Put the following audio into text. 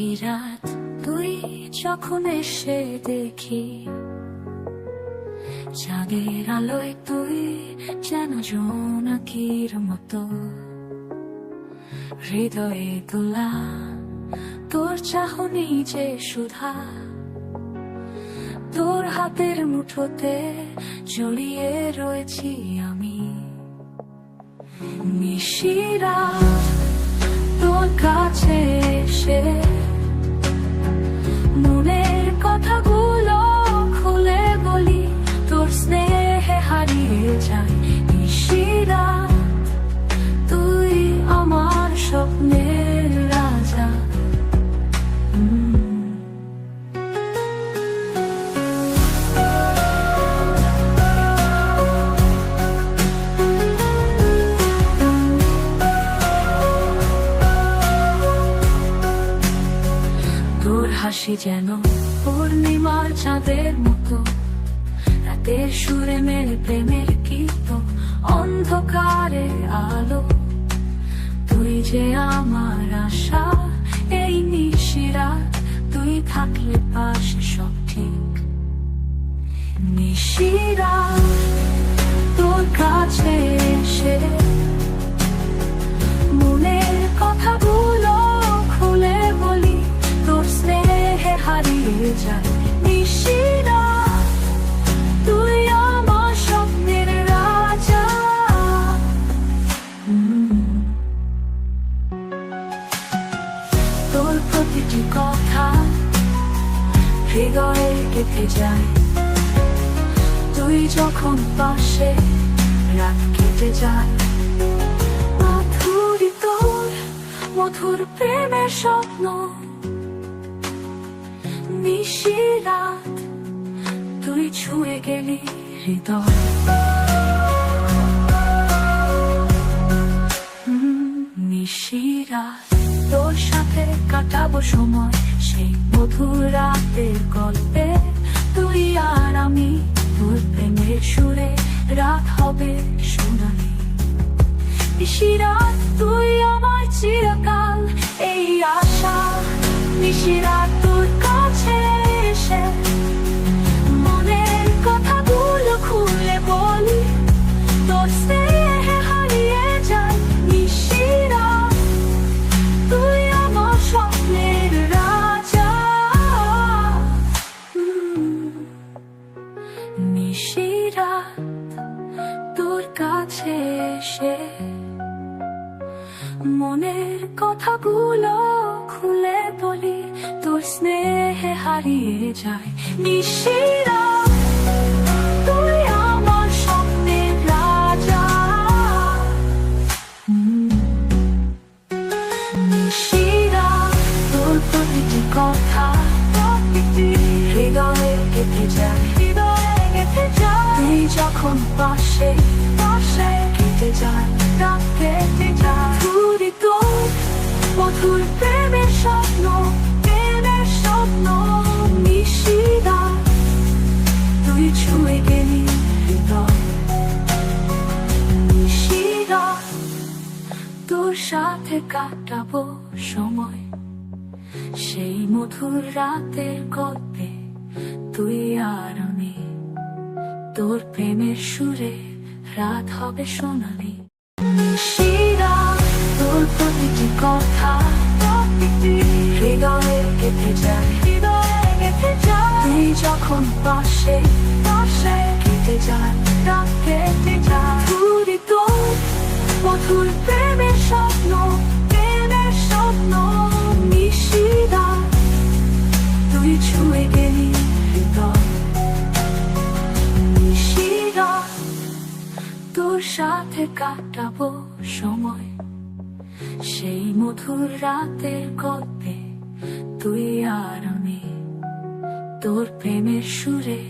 নিশিরাত তুই যখন এসে দেখি, চাঁদের আলোয় তুই যেন জোনাকির মতো, হৃদয়ে তোলা তোর চাহনি যে সুধা, তোর হাতের মুঠোতে জড়িয়ে রয়েছি আমি। নিশিরাত তোর কাছে এসে মনের কথাগুলো খুলে বলি, তোর স্নেহে হারিয়ে যায়। নিশিরাত তুই আমার স্বপ্নের রাজা। তোর হাসি যেন পূর্ণিমার চাঁদের মতো, রাতের সুরে মেলে প্রেমের গীত, অন্ধকারে আলো। তুই যে আমার আশা, এই নিশিরাত তুই থাকলে পাশে সব ঠিক। নিশিরাত তোর কাছে এসে মনের কথাগুলো খুলে বলি, তোর স্নেহে হারিয়ে যায়। নিশিরাত তুই আমার স্বপ্নের রাজা। তোর প্রতিটি কথা হৃদয়ে গেঁথে যায়, তুই যখন পাশে রাত কেটে যায়। মাধুরী তোর মধুর প্রেমের স্বপ্ন, নিশিরাত তুই ছুঁয়ে গেলি হৃদয়। নিশিরাত তোর সাথে কাটাবো সময়, সেই মধুর রাতের গল্পে তুই আর আমি। তোর প্রেমের সুরে রাত হবে সোনালি। নিশিরাত তুই আমার চিরকাল এই আশা। নিশিরাত তোর কাছে এসে মনের কথাগুলো খুলে বলি, তোর স্নেহে হারিয়ে যায়। নিশিরাত তুই আমার স্বপ্নের রাজা। নিশিরাত তোর কাছে এসে মনের কথাগুলো খুলে বলি, তোর স্নেহে হারিয়ে যায়। নিশিরাত তুই আমার স্বপ্নের রাজা। নিশিরাত তোর প্রতিটি কথা হৃদয়ে গেঁথে যায়, হৃদয়ে গেঁথে যায়। তুই যখন পাশে পাশে কেটে যায়, রাত কেটে যায়। তুই তোর মধুর প্রেমের স্বপ্ন, প্রেমের স্বপ্ন। নিশিরাত তুই ছুঁয়ে গেলি হৃদয়। নিশিরাত তোর সাথে কাটাবো সময়, সেই মধুর রাতের গল্পে তুই আর আমি। তোর প্রেমের সুরে রাত হবে সোনালি। নিশিরাত তোর প্রতিটি কথা হৃদয়ে গেঁথে যায়, হৃদয়ে গেঁথে যায়। তুই যখন পাশে পাশে কেটে যায়, রাত কেটে যায়। তুই তোর মধুর প্রেমের স্বপ্ন, প্রেমের স্বপ্ন। নিশিরাত তুই ছুঁয়ে গেলি হৃদয়। নিশিরাত তোর সাথে কাটাবো সময়, সেই মধুর রাতের গল্পে তুই আর আমি। তোর প্রেমের সুরে